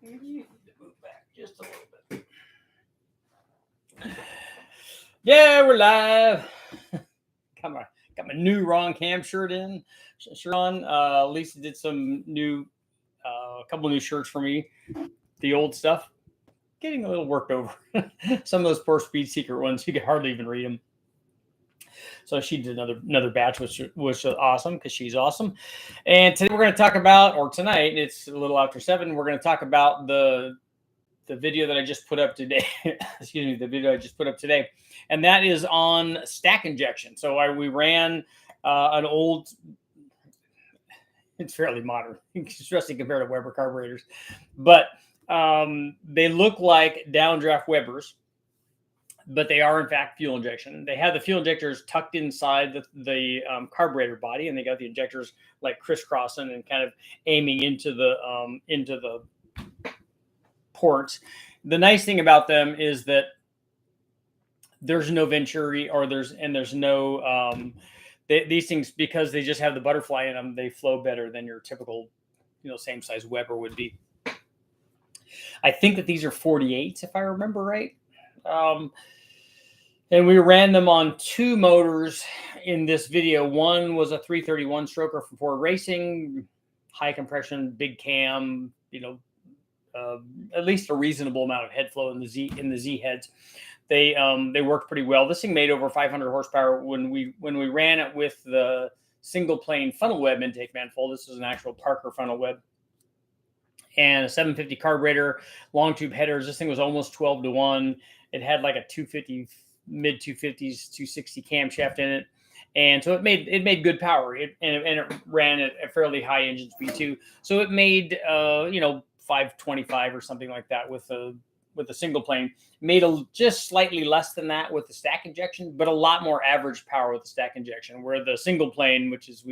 You need to move back just a little bit. Yeah, we're live. got my new Ron Cam shirt on. Lisa did some new, a couple new shirts for me. The old stuff getting a little worked over. Some of those poor Speed Secret ones, you could hardly even read them. So she did another batch, which was awesome because she's awesome. And today we're going to talk about, or tonight, it's a little after 7. We're going to talk about the video that I just put up today. Excuse me, the video I just put up today, and that is on stack injection. So we ran an old. It's fairly modern, especially compared to Weber carburetors, but they look like downdraft Webers. But they are in fact fuel injection. They have the fuel injectors tucked inside the carburetor body, and they got the injectors like crisscrossing and kind of aiming into the ports. The nice thing about them is that there's no venturi, or there's no these things, because they just have the butterfly in them. They flow better than your typical, same size Weber would be. I think that these are 48s, if I remember right. And we ran them on 2 motors in this video. One was a 331 stroker for Ford Racing, high compression, big cam, at least a reasonable amount of head flow in the Z heads. They worked pretty well. This thing made over 500 horsepower when we ran it with the single plane funnel web intake manifold. This is an actual Parker funnel web, and a 750 carburetor, long tube headers. This thing was almost 12-1. It had like a 250, mid 250s, 260 camshaft in it. And so it made good power. It ran at a fairly high engine speed too. So it made 525 or something like that with a single plane. Made just slightly less than that with the stack injection, but a lot more average power with the stack injection. Where the single plane, which is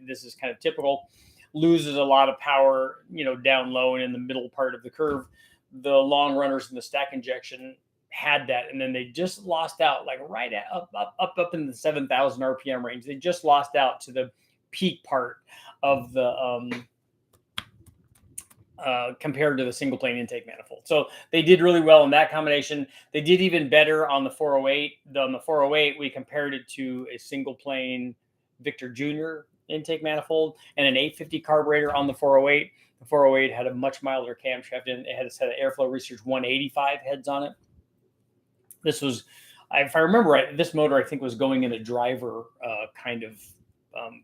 this is kind of typical, loses a lot of power, down low and in the middle part of the curve. The long runners in the stack injection had that, and then they just lost out, like right at up in the 7,000 RPM range. They just lost out to the peak part of the compared to the single plane intake manifold. So they did really well in that combination. They did even better on the 408. On the 408, we compared it to a single plane Victor Jr. intake manifold and an 850 carburetor on the 408. The 408 had a much milder camshaft, and it had a set of Airflow Research 185 heads on it. This was, if I remember right, this motor I think was going in a driver kind of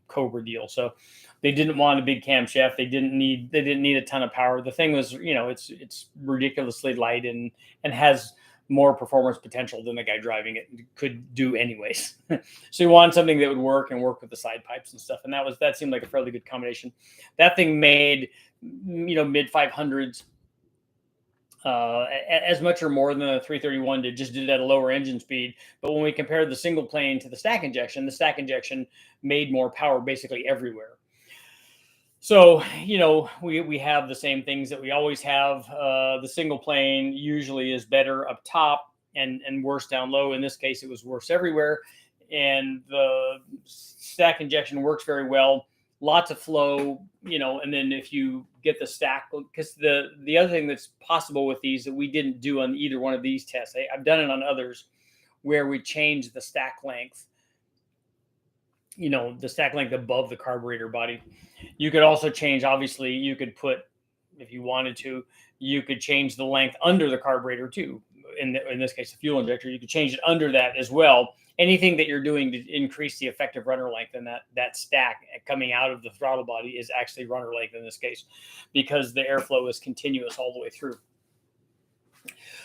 Cobra deal. So they didn't want a big camshaft. They didn't need a ton of power. The thing was, it's ridiculously light and has more performance potential than the guy driving it could do anyways. So you want something that would work with the side pipes and stuff. And that seemed like a fairly good combination. That thing made, mid 500s. As much or more than the 331 did it at a lower engine speed. But when we compared the single plane to the stack injection made more power basically everywhere. So, we have the same things that we always have. The single plane usually is better up top and worse down low. In this case, it was worse everywhere. And the stack injection works very well. Lots of flow, and then if you get the stack, because the other thing that's possible with these that we didn't do on either one of these tests, I've done it on others where we change the stack length, the stack length above the carburetor body. You could also change, obviously, you could put, if you wanted to, you could change the length under the carburetor too. In this case, the fuel injector, you could change it under that as well. Anything that you're doing to increase the effective runner length, and that stack coming out of the throttle body is actually runner length in this case, because the airflow is continuous all the way through.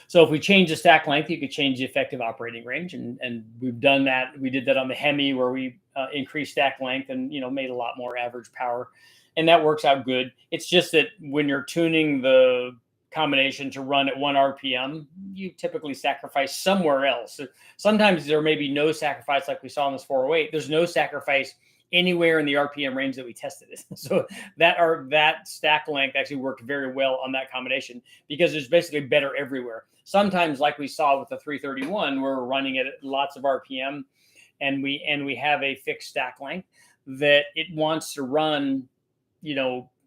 So if we change the stack length, you could change the effective operating range, and we've done that. We did that on the Hemi, where we increased stack length and made a lot more average power, and that works out good. It's just that when you're tuning the combination to run at 1 RPM, you typically sacrifice somewhere else. Sometimes there may be no sacrifice, like we saw in this 408. There's no sacrifice anywhere in the RPM range that we tested it. So that stack length actually worked very well on that combination, because it's basically better everywhere. Sometimes, like we saw with the 331, we're running it at lots of RPM, and we have a fixed stack length that it wants to run,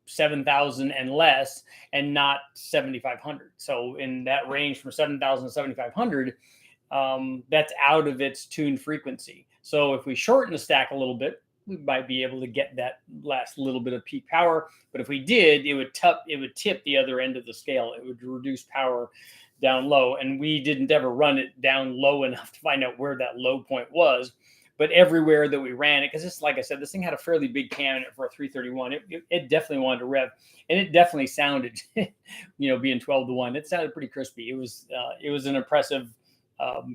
7,000 and less, and not 7,500. So in that range from 7,000 to 7,500, that's out of its tuned frequency. So if we shorten the stack a little bit, we might be able to get that last little bit of peak power. But if we did, it would tip the other end of the scale. It would reduce power down low. And we didn't ever run it down low enough to find out where that low point was. But everywhere that we ran it, because this, like I said, this thing had a fairly big cam in it for a 331. It definitely wanted to rev, and it definitely sounded, being 12 to 1, it sounded pretty crispy. It was an impressive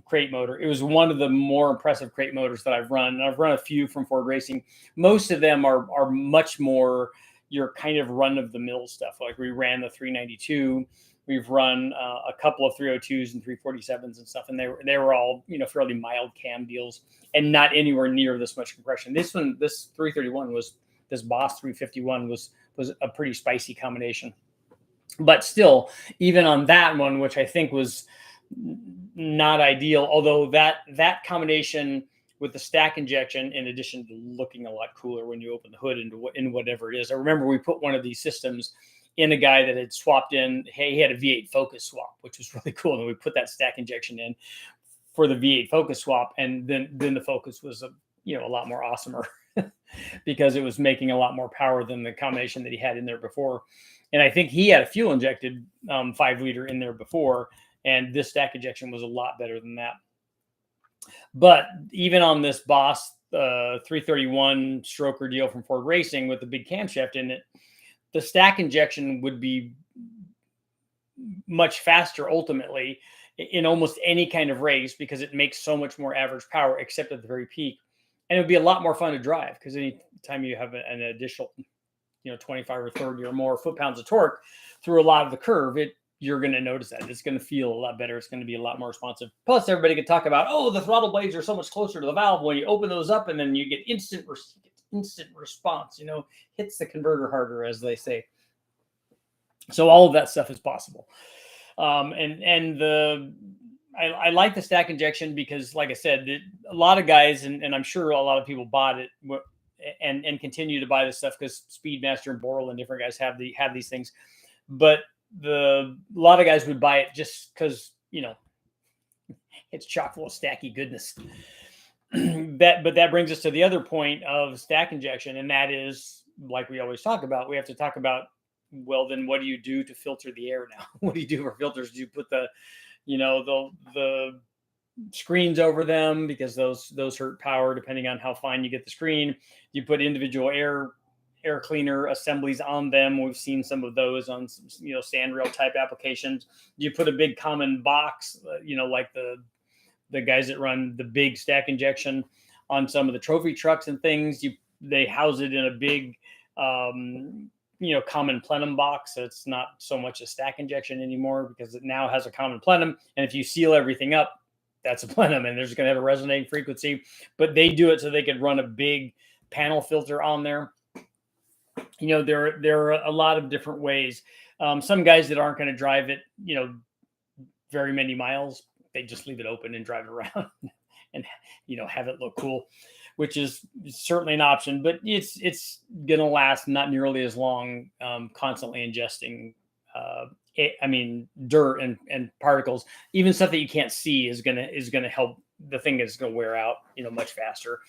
crate motor. It was one of the more impressive crate motors that I've run. And I've run a few from Ford Racing. Most of them are much more your kind of run of the mill stuff. Like we ran the 392. We've run a couple of 302s and 347s and stuff, and they were all fairly mild cam deals, and not anywhere near this much compression. This 331 was this Boss 351 was a pretty spicy combination, but still, even on that one, which I think was not ideal, although that combination with the stack injection, in addition to looking a lot cooler when you open the hood in whatever it is. I remember we put one of these systems in a guy that had swapped in. Hey, he had a V8 Focus swap, which was really cool. And we put that stack injection in for the V8 Focus swap. And then the Focus was a lot more awesomer because it was making a lot more power than the combination that he had in there before. And I think he had a fuel injected 5-liter in there before. And this stack injection was a lot better than that. But even on this Boss 331 stroker deal from Ford Racing with the big camshaft in it, the stack injection would be much faster ultimately in almost any kind of race because it makes so much more average power, except at the very peak. And it would be a lot more fun to drive because anytime you have an additional, 25 or 30 or more foot-pounds of torque through a lot of the curve, you're going to notice that. It's going to feel a lot better. It's going to be a lot more responsive. Plus, everybody could talk about, the throttle blades are so much closer to the valve when you open those up, and then you get instant response, hits the converter harder, as they say. So all of that stuff is possible. I like the stack injection because, like I said, a lot of guys, and I'm sure a lot of people bought it and continue to buy this stuff because Speedmaster and Boral and different guys have these things. But a lot of guys would buy it just because, it's chock full of stacky goodness. But that brings us to the other point of stack injection, and that is, like we always talk about, we have to talk about, well, then what do you do to filter the air now? What do you do for filters? Do you put the screens over them because those hurt power depending on how fine you get the screen? Do you put individual air cleaner assemblies on them? We've seen some of those on sandrail type applications. Do you put a big common box, like the guys that run the big stack injection on some of the trophy trucks and things? They house it in a big common plenum box. So it's not so much a stack injection anymore because it now has a common plenum. And if you seal everything up, that's a plenum, and there's going to have a resonating frequency. But they do it so they could run a big panel filter on there. There are a lot of different ways. Some guys that aren't going to drive it, very many miles, they just leave it open and drive it around and, have it look cool, which is certainly an option, but it's going to last not nearly as long, constantly ingesting, dirt and particles. Even stuff that you can't see is going to help. The thing is going to wear out, much faster.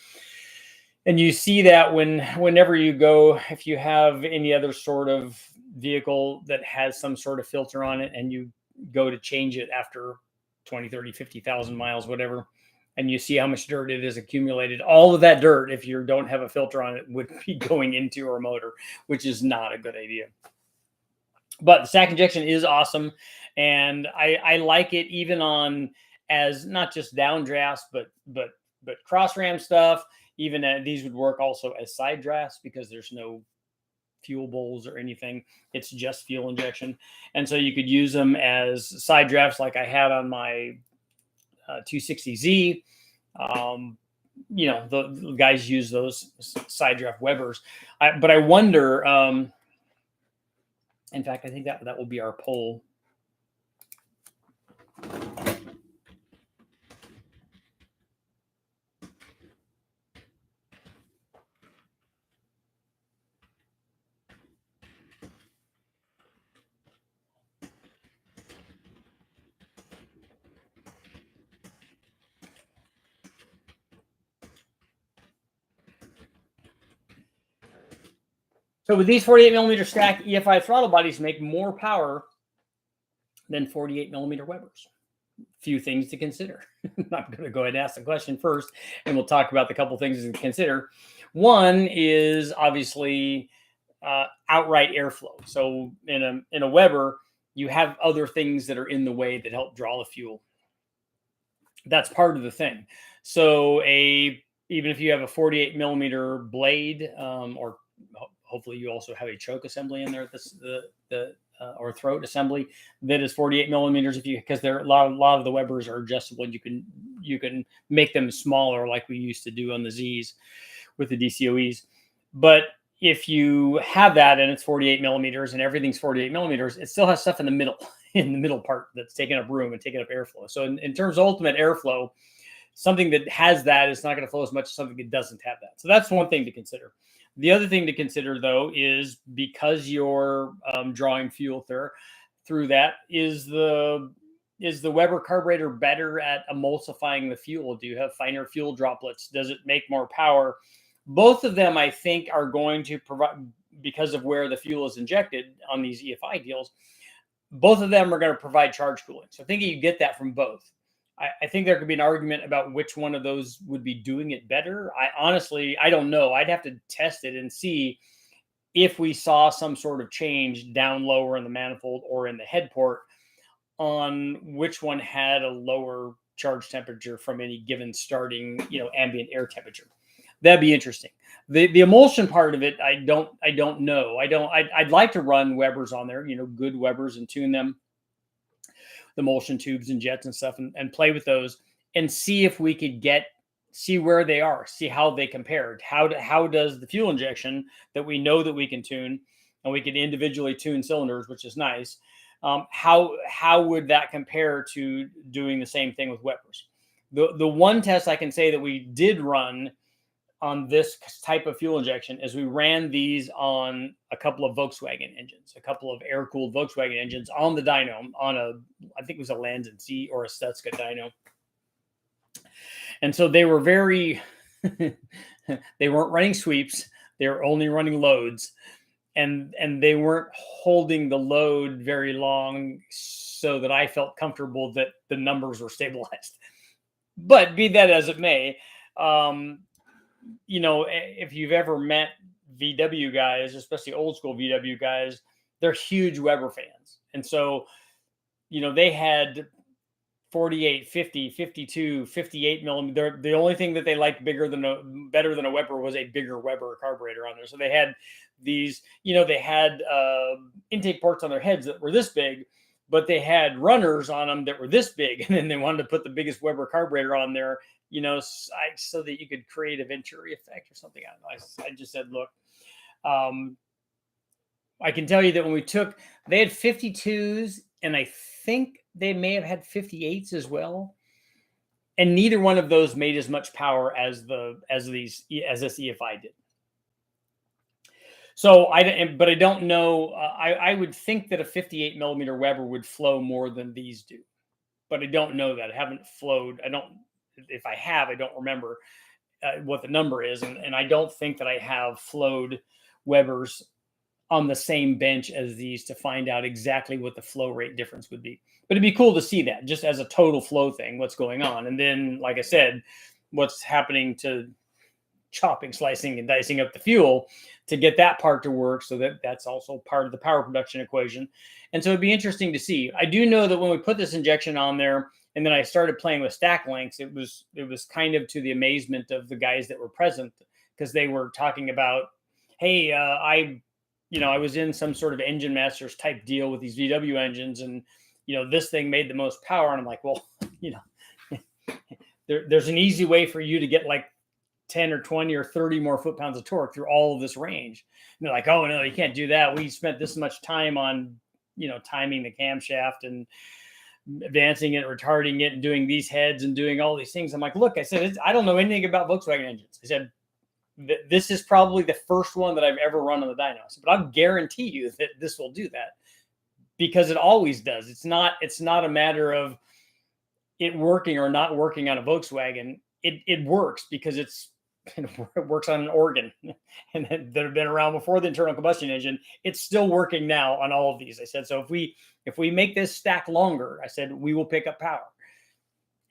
And you see that whenever you go, if you have any other sort of vehicle that has some sort of filter on it and you go to change it after 20, 30, 50,000 miles, whatever, and you see how much dirt it is accumulated, all of that dirt, if you don't have a filter on it, would be going into your motor, which is not a good idea. But the stack injection is awesome. And I like it even on as not just downdrafts, but cross ram stuff. Even these would work also as side drafts because there's no fuel bowls or anything. It's just fuel injection. And so you could use them as side drafts like I had on my 260Z. The guys use those side draft Webers. But I wonder, in fact, I think that will be our poll. So with these 48 millimeter stack EFI throttle bodies make more power than 48 millimeter Webers. Few things to consider. I'm going to go ahead and ask the question first, and we'll talk about the couple things to consider. One is obviously outright airflow. So in a Weber, you have other things that are in the way that help draw the fuel. That's part of the thing. So even if you have a 48 millimeter blade, or hopefully you also have a choke assembly in there, or throat assembly that is 48 millimeters. Because there are a lot of the Webers are adjustable, and you can make them smaller like we used to do on the Z's with the DCOEs. But if you have that and it's 48 millimeters and everything's 48 millimeters, it still has stuff in the middle part that's taking up room and taking up airflow. So in terms of ultimate airflow, something that has that is not going to flow as much as something that doesn't have that. So that's one thing to consider. The other thing to consider, though, is because you're drawing fuel through that, is the Weber carburetor better at emulsifying the fuel? Do you have finer fuel droplets? Does it make more power? Both of them, I think, are going to provide, because of where the fuel is injected on these EFI deals, both of them are going to provide charge cooling. So I think you get that from both. I think there could be an argument about which one of those would be doing it better. I don't know. I'd have to test it and see if we saw some sort of change down lower in the manifold or in the head port on which one had a lower charge temperature from any given starting, ambient air temperature. That'd be interesting. The emulsion part of it, I don't know. I'd like to run Webers on there, good Webers, and tune them, the emulsion tubes and jets and stuff, and play with those and see if we could see where they are, see how they compared. How does the fuel injection that we know that we can tune, and we can individually tune cylinders, which is nice. How would that compare to doing the same thing with Webers? The one test I can say that we did run on this type of fuel injection is we ran these on a couple of Volkswagen engines, a couple of air-cooled Volkswagen engines on the dyno, I think it was a Landon C or a Stutska dyno. And so they were they weren't running sweeps. They were only running loads, and they weren't holding the load very long so that I felt comfortable that the numbers were stabilized. But be that as it may, if you've ever met VW guys, especially old school VW guys, they're huge Weber fans. And so, they had 48, 50, 52, 58 millimeter. The only thing that they liked better than a Weber was a bigger Weber carburetor on there. So they had these, they had intake ports on their heads that were this big, but they had runners on them that were this big. And then they wanted to put the biggest Weber carburetor on there, so that you could create a Venturi effect or something. I don't know. I just said, look, I can tell you that when they had 52s, and I think they may have had 58s as well. And neither one of those made as much power as this EFI did. So but I don't know. I would think that a 58 millimeter Weber would flow more than these do, but I don't know that. I haven't flowed. If I have, I don't remember what the number is. And I don't think that I have flowed Webers on the same bench as these to find out exactly what the flow rate difference would be. But it'd be cool to see that just as a total flow thing, what's going on. And then, like I said, what's happening to chopping, slicing, and dicing up the fuel to get that part to work, so that's also part of the power production equation. And so it'd be interesting to see. I do know that when we put this injection on there, and then I started playing with stack lengths, it was kind of to the amazement of the guys that were present, because they were talking about, hey, I was in some sort of engine masters type deal with these VW engines, and this thing made the most power. And I'm like, well, there's an easy way for you to get like 10 or 20 or 30 more foot-pounds of torque through all of this range. And they're like, oh no, you can't do that. We spent this much time on, timing the camshaft and advancing it, retarding it, and doing these heads and doing all these things. I'm like, look, I said, I don't know anything about Volkswagen engines. I said, this is probably the first one that I've ever run on the dyno. But I'll guarantee you that this will do that, because it always does. It's not a matter of it working or not working on a Volkswagen. It works because it's it works on an organ and that have been around before the internal combustion engine. It's still working now on all of these. I said, so if we make this stack longer, I said, we will pick up power.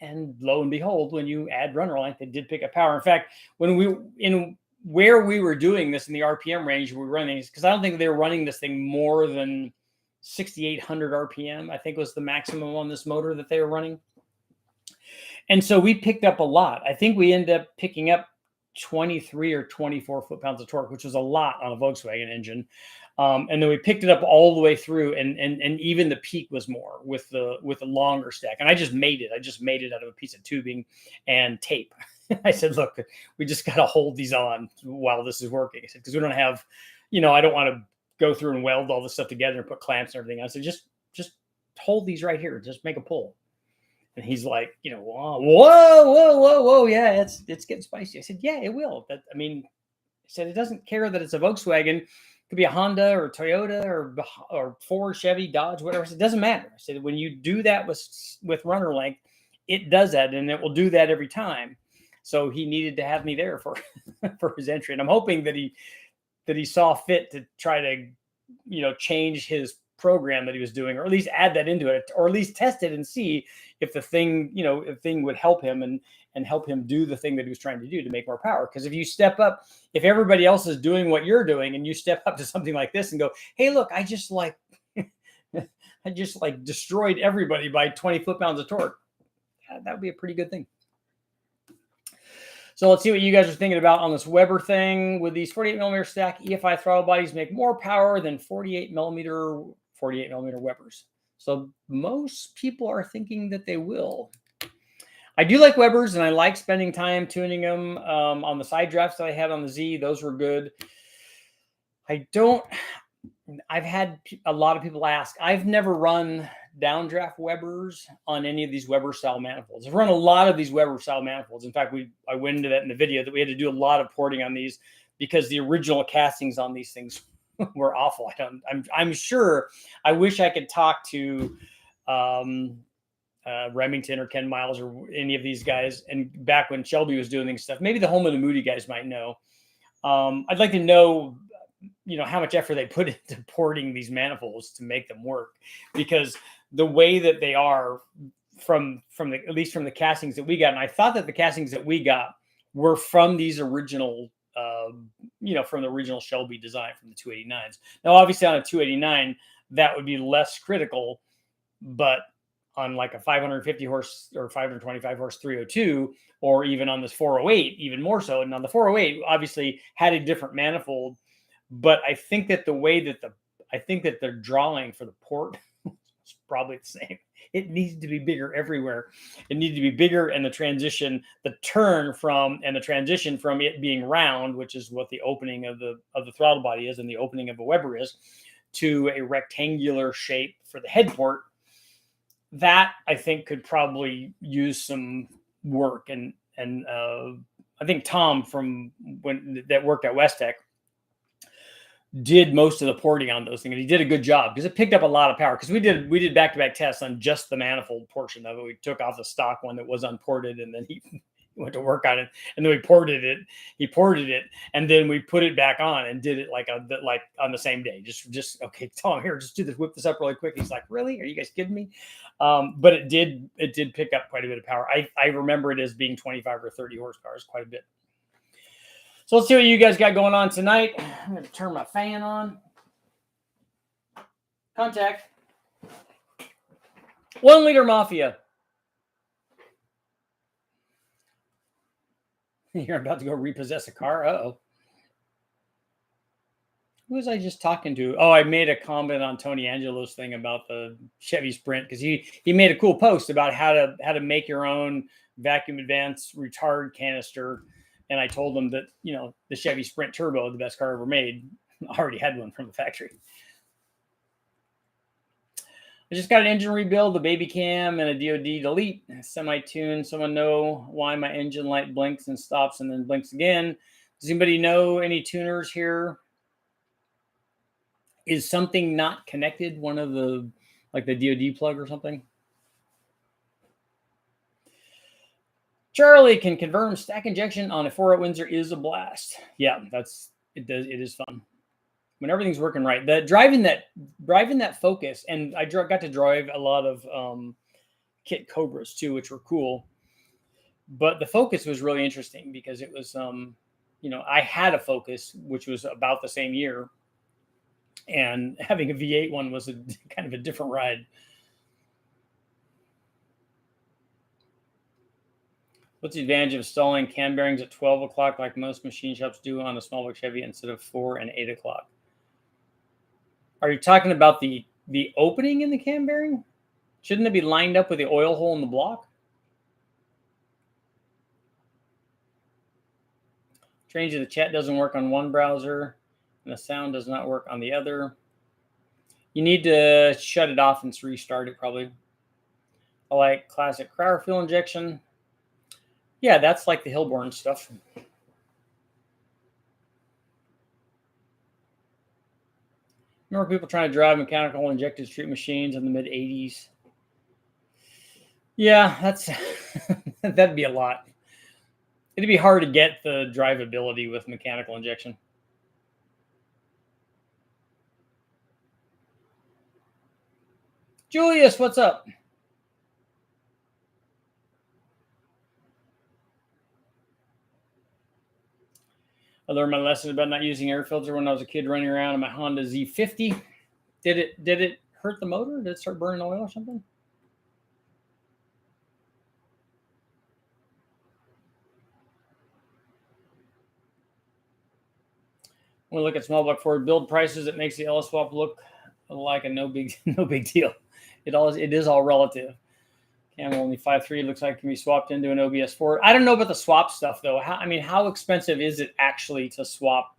And lo and behold, when you add runner length, it did pick up power. In fact, where we were doing this in the RPM range, we were running, because I don't think they were running this thing more than 6,800 RPM, I think was the maximum on this motor that they were running. And so we picked up a lot. I think we ended up picking up 23 or 24 foot-pounds of torque, which was a lot on a Volkswagen engine. And then we picked it up all the way through, and even the peak was more with the longer stack. And I just made it. I just made it out of a piece of tubing and tape. I said, look, we just got to hold these on while this is working. I said, because we don't have, I don't want to go through and weld all this stuff together and put clamps and everything. I said, just hold these right here. Just make a pull. And he's like, whoa. Yeah, it's getting spicy. I said, yeah, it will. I said, it doesn't care that it's a Volkswagen. It could be a Honda or a Toyota or Ford, Chevy, Dodge, whatever. I said, it doesn't matter. I said, when you do that with runner length, it does that, and it will do that every time. So he needed to have me there for his entry. And I'm hoping that he saw fit to try to, change his program that he was doing, or at least add that into it, or at least test it and see if the thing, if thing would help him and help him do the thing that he was trying to do to make more power. Because if you step up, if everybody else is doing what you're doing and you step up to something like this and go, hey, look, I just destroyed everybody by 20 foot-pounds of torque, that would be a pretty good thing. So let's see what you guys are thinking about on this Weber thing. With these 48 millimeter stack EFI throttle bodies make more power than 48 millimeter Webers. So most people are thinking that they will. I do like Webers, and I like spending time tuning them on the side drafts that I had on the Z. Those were good. I've had a lot of people ask. I've never run downdraft Webers on any of these Weber style manifolds. I've run a lot of these Weber style manifolds. In fact, I went into that in the video, that we had to do a lot of porting on these because the original castings on these things were awful. I'm sure. I wish I could talk to Remington or Ken Miles or any of these guys. And back when Shelby was doing stuff, maybe the Home of the Moody guys might know. I'd like to know, how much effort they put into porting these manifolds to make them work, because the way that they are at least from the castings that we got. And I thought that the castings that we got were from these original, from the original Shelby design from the 289s. Now, obviously on a 289, that would be less critical, but on like a 550 horse or 525 horse 302, or even on this 408, even more so. And on the 408, obviously had a different manifold, but I think that the way that they're drawing for the port is probably the same. It needs to be bigger everywhere. It needs to be bigger, and the transition from it being round, which is what the opening of the throttle body is, and the opening of a Weber is, to a rectangular shape for the head port. That I think could probably use some work, and I think Tom that worked at West Tech did most of the porting on those things, and he did a good job because it picked up a lot of power. Because we did back-to-back tests on just the manifold portion of it. We took off the stock one that was unported, and then he went to work on it, and then we ported it. He ported it, and then we put it back on and did it like on the same day. Just okay, Tom, here, just do this, whip this up really quick. He's like, really? Are you guys kidding me? But it did pick up quite a bit of power. I remember it as being 25 or 30 horsepower, quite a bit. So let's see what you guys got going on tonight. I'm going to turn my fan on. Contact. 1 Liter Mafia. You're about to go repossess a car? Uh-oh. Who was I just talking to? Oh, I made a comment on Tony Angelo's thing about the Chevy Sprint, because he made a cool post about how to make your own vacuum advance retard canister. And I told them that, the Chevy Sprint Turbo, the best car ever made, I already had one from the factory. I just got an engine rebuild, a baby cam, and a DOD delete, semi-tune. Someone know why my engine light blinks and stops and then blinks again? Does anybody know any tuners here? Is something not connected? One of the, like the DOD plug or something? Charlie can confirm stack injection on a 4.0 Windsor is a blast. Yeah, it is fun when everything's working right. Driving that Focus, and I got to drive a lot of kit Cobras too, which were cool. But the Focus was really interesting because it was, I had a Focus which was about the same year, and having a V8 one was a kind of a different ride. What's the advantage of installing cam bearings at 12 o'clock like most machine shops do on a small block Chevy instead of 4 and 8 o'clock? Are you talking about the opening in the cam bearing? Shouldn't it be lined up with the oil hole in the block? Changing the chat doesn't work on one browser, and the sound does not work on the other. You need to shut it off and restart it probably. I like classic Cryer fuel injection. Yeah, that's like the Hillborn stuff. Remember people trying to drive mechanical injected street machines in the mid 80s? Yeah, that'd be a lot. It'd be hard to get the drivability with mechanical injection. Julius, what's up? I learned my lesson about not using air filter when I was a kid running around in my Honda Z50. Did it hurt the motor? Did it start burning oil or something? When we look at small block Ford build prices, it makes the LS swap look like a no big deal. It is all relative. Camel only 5.3 looks like it can be swapped into an OBS 4. I don't know about the swap stuff though. How expensive is it actually to swap?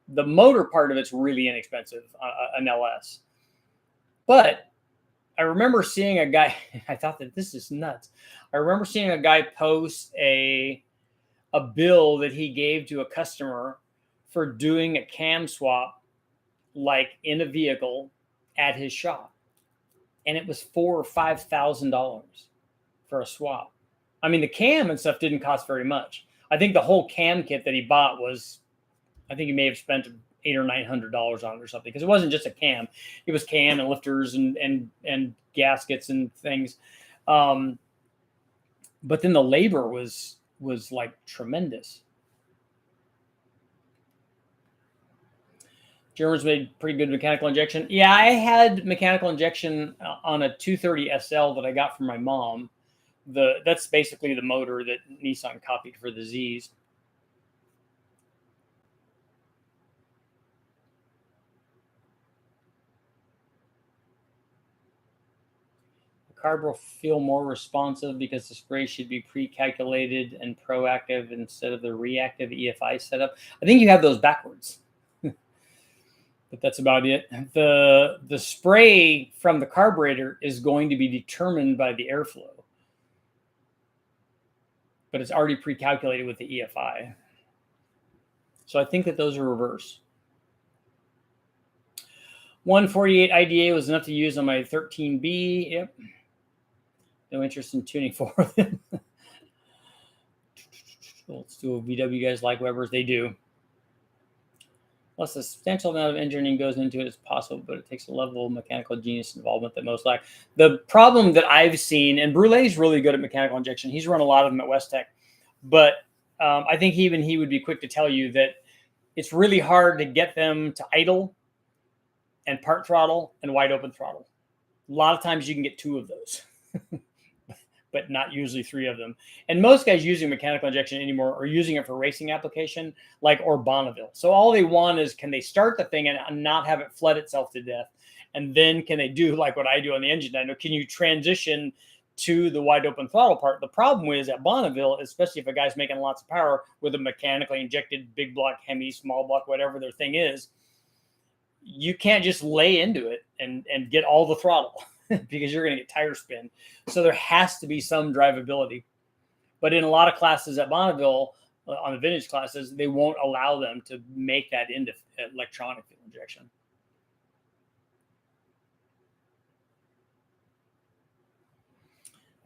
The motor part of it's really inexpensive, an LS. But I remember seeing a guy. I thought that this is nuts. I remember seeing a guy post a bill that he gave to a customer for doing a cam swap, like in a vehicle at his shop, and it was $4,000 or $5,000 for a swap. I mean, the cam and stuff didn't cost very much. I think the whole cam kit that he bought was, I think he may have spent $800 or $900 on it or something, because it wasn't just a cam; it was cam and lifters and gaskets and things. But then the labor was like tremendous. Germans made pretty good mechanical injection. Yeah, I had mechanical injection on a 230 SL that I got from my mom. That's basically the motor that Nissan copied for the Zs. The carb will feel more responsive because the spray should be pre-calculated and proactive instead of the reactive EFI setup. I think you have those backwards. But that's about it. The spray from the carburetor is going to be determined by the airflow, but it's already pre-calculated with the EFI. So I think that those are reverse. 148 IDA was enough to use on my 13B. Yep. No interest in tuning for them. Let's do a VW. You guys like Webers? They do. Plus, a substantial amount of engineering goes into it as possible, but it takes a level of mechanical genius involvement that most lack. The problem that I've seen, and Brulet's really good at mechanical injection. He's run a lot of them at West Tech, but I think even he would be quick to tell you that it's really hard to get them to idle and part throttle and wide open throttle. A lot of times you can get 2 of those, but not usually 3 of them. And most guys using mechanical injection anymore are using it for racing application, like or Bonneville. So all they want is, can they start the thing and not have it flood itself to death? And then can they do like what I do on the engine dyno? Can you transition to the wide open throttle part? The problem is at Bonneville, especially if a guy's making lots of power with a mechanically injected big block Hemi, small block, whatever their thing is, you can't just lay into it and get all the throttle. Because you're going to get tire spin. So there has to be some drivability. But in a lot of classes at Bonneville, on the vintage classes, they won't allow them to make that into electronic fuel injection.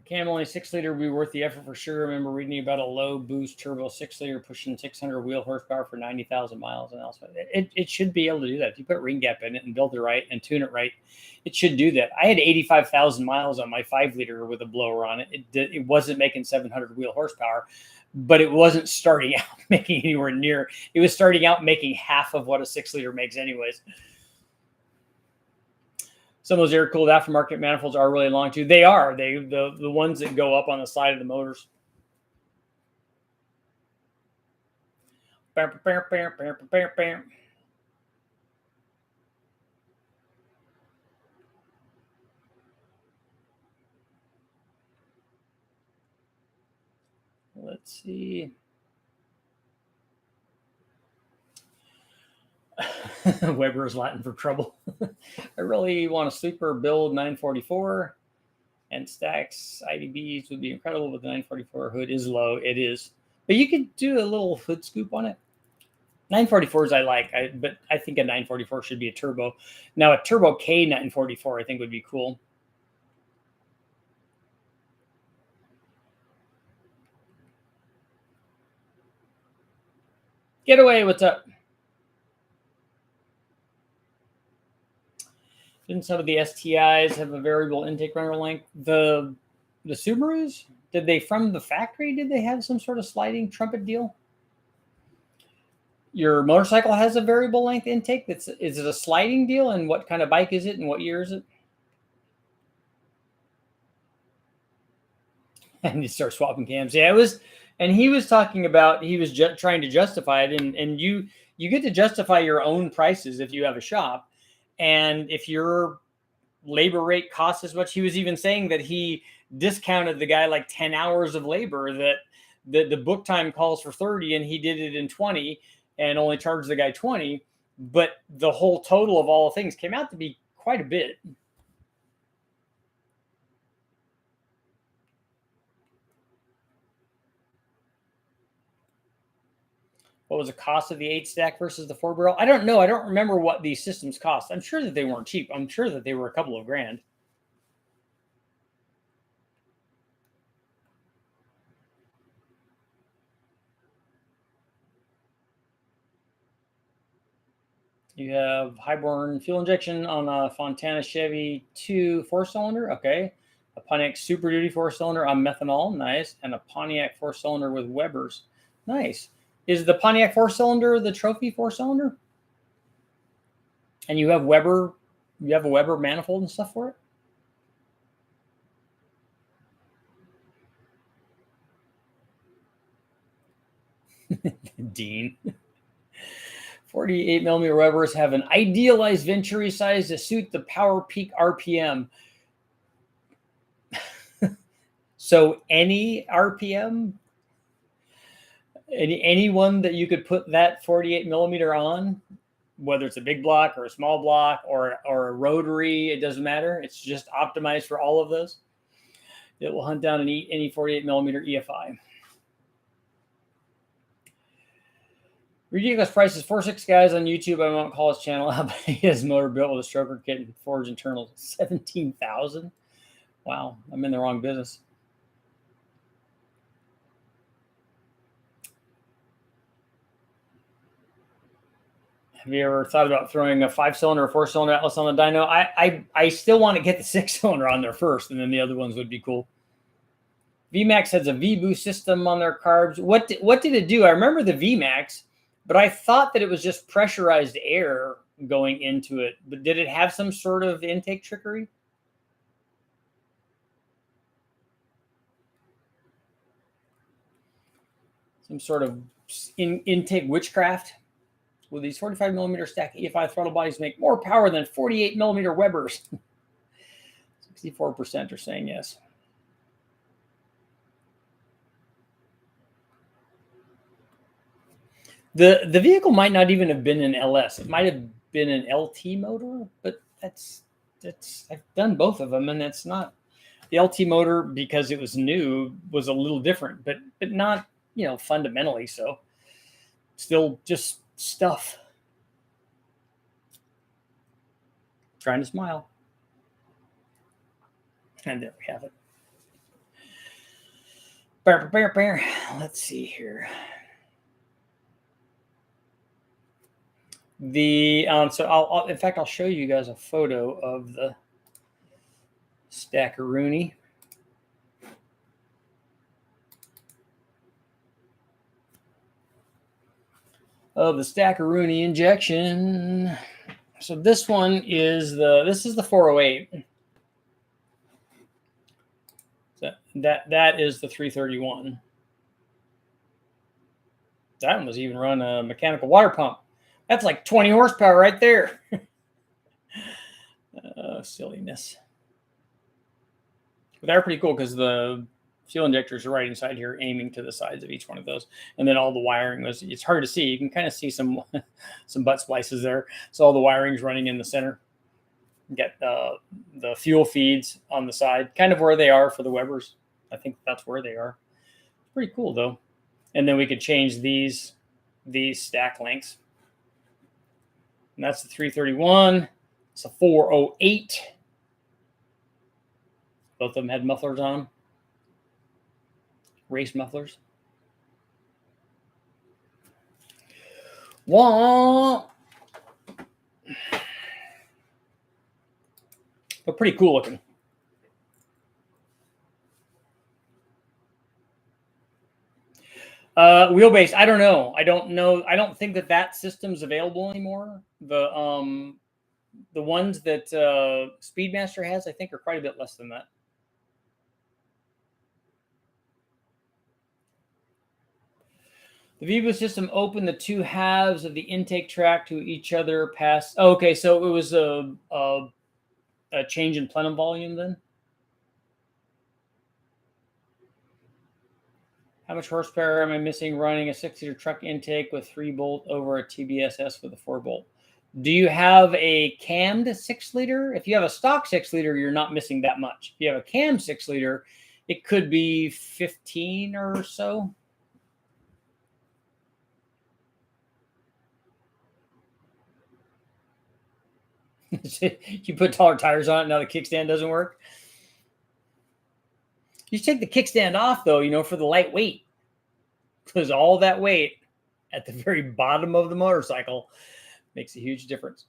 Cam only 6-liter would be worth the effort for sure. I remember reading about a low boost turbo 6-liter pushing 600 wheel horsepower for 90,000 miles. And also, it should be able to do that. If you put ring gap in it and build it right and tune it right, it should do that. I had 85,000 miles on my 5-liter with a blower on it. It wasn't making 700 wheel horsepower, but it wasn't starting out making anywhere near. It was starting out making half of what a 6-liter makes anyways. Some of those air-cooled aftermarket manifolds are really long too. They are. The ones that go up on the side of the motors. Let's see. Weber is Latin for trouble. I really want a sleeper build 944 and stacks IDBs would be incredible, but the 944 hood is low. It is, but you could do a little hood scoop on it. 944s I like, but I think a 944 should be a turbo. Now a turbo K 944 I think would be cool. Getaway, what's up? Didn't some of the STIs have a variable intake runner length? The Subarus, did they from the factory? Did they have some sort of sliding trumpet deal? Your motorcycle has a variable length intake. Is it a sliding deal? And what kind of bike is it? And what year is it? And you start swapping cams. Yeah, it was. And he was talking about he was trying to justify it, and you get to justify your own prices if you have a shop. And if your labor rate costs as much, he was even saying that he discounted the guy like 10 hours of labor, that the book time calls for 30 and he did it in 20 and only charged the guy 20. But the whole total of all things came out to be quite a bit. What was the cost of the 8-stack versus the 4-barrel? I don't know. I don't remember what these systems cost. I'm sure that they weren't cheap. I'm sure that they were a couple of grand. You have Highborn fuel injection on a Fontana Chevy 2 4-cylinder. Okay. A Pontiac Super Duty 4-cylinder on methanol. Nice. And a Pontiac 4-cylinder with Webers. Nice. Is the Pontiac 4-cylinder the trophy 4-cylinder? And you have a Weber manifold and stuff for it? Dean. 48 millimeter Webers have an idealized Venturi size to suit the power peak RPM. So any RPM, anyone that you could put that 48 millimeter on, whether it's a big block or a small block or a rotary, it doesn't matter. It's just optimized for all of those. It will hunt down and eat any 48 millimeter EFI. Ridiculous prices. 4.6 guys on YouTube. I won't call his channel out, but he has motor built with a stroker kit and forged internals. 17,000. Wow, I'm in the wrong business. Have you ever thought about throwing a 5-cylinder or 4-cylinder Atlas on the dyno? I still want to get the 6-cylinder on there first, and then the other ones would be cool. VMAX has a V-boost system on their carbs. What did it do? I remember the VMAX, but I thought that it was just pressurized air going into it. But did it have some sort of intake trickery? Some sort of intake witchcraft? Will these 45 millimeter stack EFI throttle bodies make more power than 48 millimeter Webers? 64% are saying yes. The vehicle might not even have been an LS. It might have been an LT motor, but that's I've done both of them, and that's not the LT motor, because it was new, was a little different, but not, fundamentally so. Still just stuff. Trying to smile. And there we have it. Let's see here. The so in fact I'll show you guys a photo of the Stackaroonie. Of the Stackaroonie injection. So this one is this is the 408. So that is the 331. That one was even run a mechanical water pump. That's like 20 horsepower right there. Silliness. But they're pretty cool because the fuel injectors are right inside here, aiming to the sides of each one of those. And then all the wiring it's hard to see. You can kind of see some butt splices there. So all the wiring's running in the center. You get the fuel feeds on the side, kind of where they are for the Webers. I think that's where they are. Pretty cool though. And then we could change these stack lengths. And that's the 331. It's a 408. Both of them had mufflers on them. Race mufflers. Wah! But pretty cool looking. Wheelbase, I don't know. I don't think that system's available anymore. The ones that Speedmaster has, I think, are quite a bit less than that. The V-Boost system opened the two halves of the intake track to each other past. Oh, okay, so it was a change in plenum volume then. How much horsepower am I missing running a 6-liter truck intake with 3-bolt over a TBSS with a 4-bolt? Do you have a cammed 6-liter? If you have a stock 6-liter, you're not missing that much. If you have a cam 6-liter, it could be 15 or so. You put taller tires on it, now the kickstand doesn't work. You take the kickstand off, though, for the light weight. Because all that weight at the very bottom of the motorcycle makes a huge difference.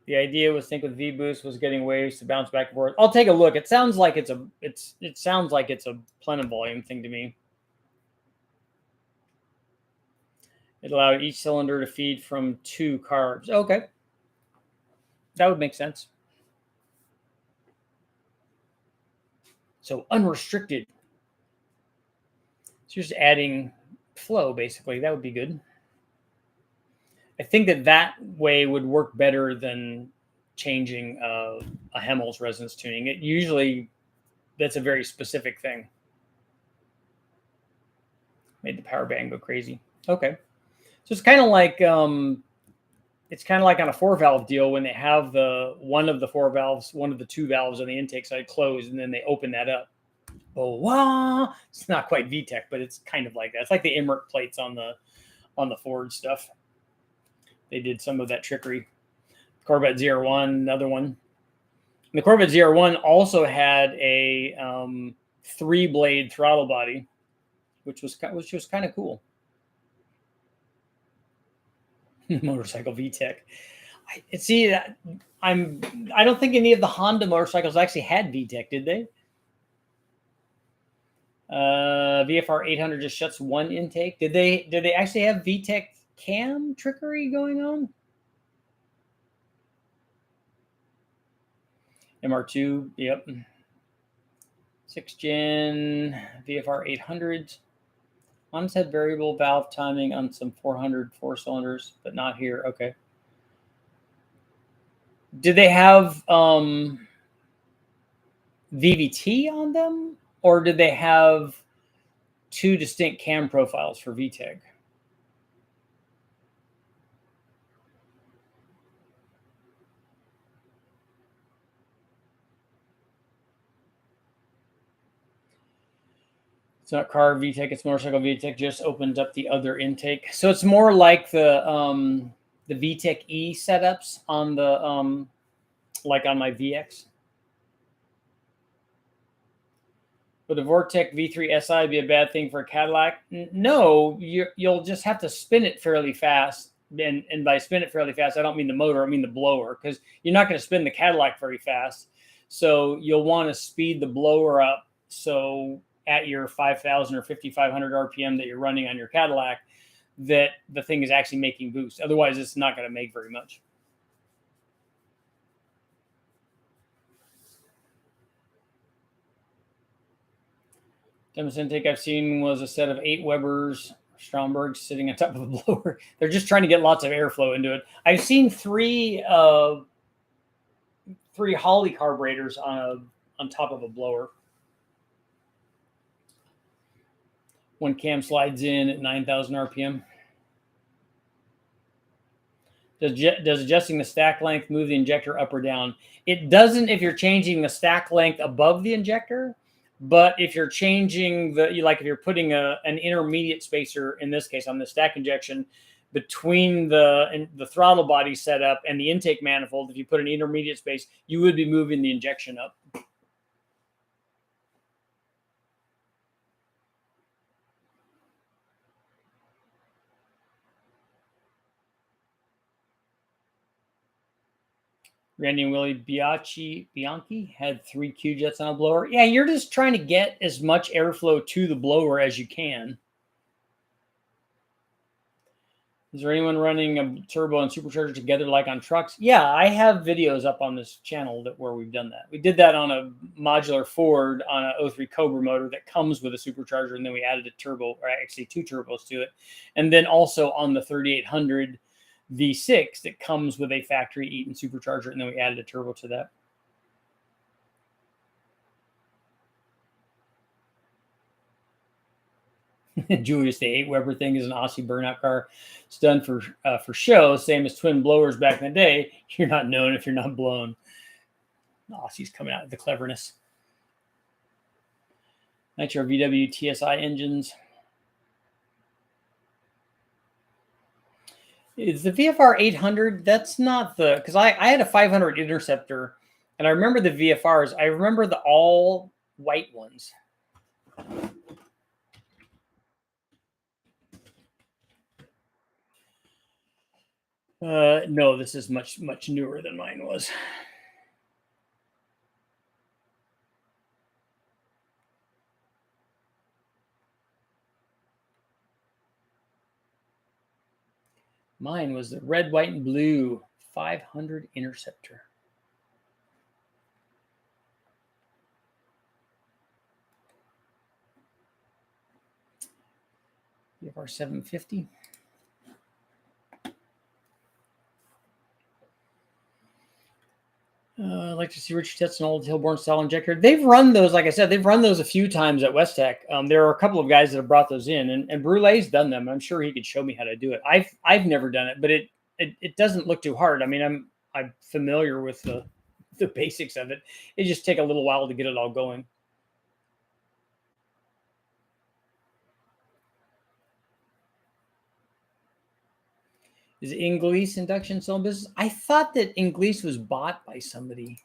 The idea was think with V-Boost was getting waves to bounce back and forth. I'll take a look. It sounds like it's a plenum volume thing to me. It allowed each cylinder to feed from 2 carbs. Okay. That would make sense. So unrestricted. So just adding flow, basically. That would be good. I think that way would work better than changing a Hemmel's resonance tuning. It usually, that's a very specific thing. Made the power bang go crazy. Okay. So it's kind of like on a 4-valve deal when they have one of the 4 valves, one of the 2 valves on the intake side closed, and then they open that up. Oh, wow! It's not quite VTEC, but it's kind of like that. It's like the Emmerich plates on the Ford stuff. They did some of that trickery. Corvette ZR1, another one. And the Corvette ZR1 also had a 3-blade throttle body, which was kind of cool. Motorcycle VTEC. I don't think any of the Honda motorcycles actually had VTEC, did they? VFR 800 just shuts one intake. Did they actually have VTEC cam trickery going on? MR2, yep. 6th gen VFR 800s. Honda's had variable valve timing on some 400 4-cylinders, but not here. Okay. Did they have VVT on them, or did they have 2 distinct cam profiles for VTEC? It's not car VTEC, it's motorcycle VTEC, just opened up the other intake. So it's more like the VTEC E setups on the like on my VX. Would a Vortec V3 SI be a bad thing for a Cadillac? No, you'll just have to spin it fairly fast. And by spin it fairly fast, I don't mean the motor, I mean the blower, because you're not going to spin the Cadillac very fast. So you'll want to speed the blower up. So at your 5,000 or 5,500 RPM that you're running on your Cadillac, that the thing is actually making boost. Otherwise, it's not going to make very much. Dumbest intake I've seen was a set of 8 Webers Strombergs sitting on top of a blower. They're just trying to get lots of airflow into it. I've seen three Holley carburetors on top of a blower. When cam slides in at 9,000 RPM. Does adjusting the stack length move the injector up or down? It doesn't if you're changing the stack length above the injector. But if you're changing if you're putting an intermediate spacer, in this case on the stack injection, between the throttle body setup and the intake manifold, if you put an intermediate space, you would be moving the injection up. Randy and Willie Bianchi had 3 Q-jets on a blower. Yeah, you're just trying to get as much airflow to the blower as you can. Is there anyone running a turbo and supercharger together like on trucks? Yeah, I have videos up on this channel where we've done that. We did that on a modular Ford on a 03 Cobra motor that comes with a supercharger, and then we added a turbo, or actually 2 turbos to it. And then also on the 3800 V6 that comes with a factory Eaton supercharger, and then we added a turbo to that. Julius, the 8 Weber thing is an Aussie burnout car. It's done for show, same as twin blowers back in the day. You're not known if you're not blown. Aussie's coming out with the cleverness. Nitro VW TSI engines. Is the VFR 800? That's not because I had a 500 Interceptor, and I remember the VFRs. I remember the all white ones. No, this is much newer than mine was. Mine was the red, white, and blue 500 Interceptor. VFR 750. I'd like to see Richard test an old Hilborn style injector. They've run those, like I said, they've run those a few times at West Tech. There are a couple of guys that have brought those in, and Brule's done them. I'm sure he could show me how to do it. I've never done it, but it doesn't look too hard. I mean, I'm familiar with the basics of it. It just take a little while to get it all going. Is Inglis induction still in business? I thought that Inglis was bought by somebody.